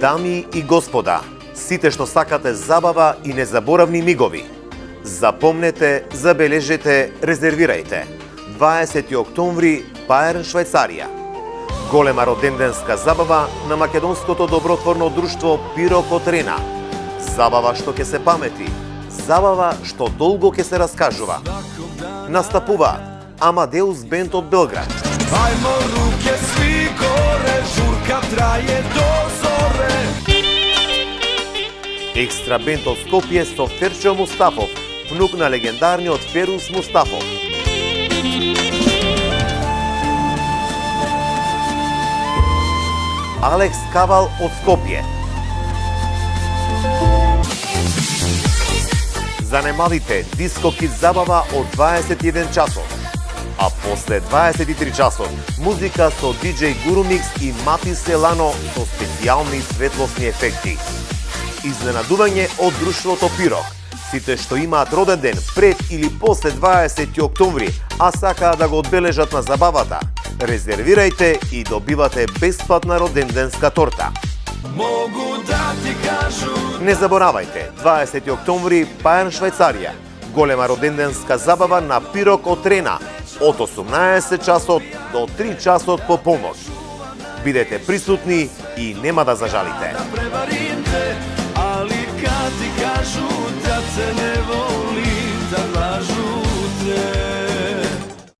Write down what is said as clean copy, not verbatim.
Дами и господа, сите што сакате забава и незаборавни мигови, запомнете, забележете, резервирајте. 20 октомври, Баерн, Швајцарија. Голема роденденска забава на македонското добротворно друштво Пирок од Рена. Забава што ќе се памети, забава што долго ќе се раскажува. Настапуваат Амадеус бенд од Белград. Ајмо руке сви горе, журка трае до зоре. Екстра бенд од Скопје со Ферчо Мустафов, внук на легендарниот Ферус Мустафов. Алекс Кавал од Скопје. Занемалите Диско Кид забава од 21 часот. А после 23 часот, музика со DJ Gurumix и Мати Селано со специјални светлосни ефекти. Изненадување од друштвото Пирок. Сите што имаат роден ден пред или после 20 октомври, а сакаат да го одбележат на забавата, резервирајте и добивате бесплатна роденденска торта. Могу да ти кажу. Не заборавајте, 20 октомври, Баерн, Швајцарија. Голема роденденска забава на Пирок од Рена, од 18 часот до 3 часот по полноќ. Бидете присутни и нема да зажалите. Да преварите, али кад ти кажу да те не воли.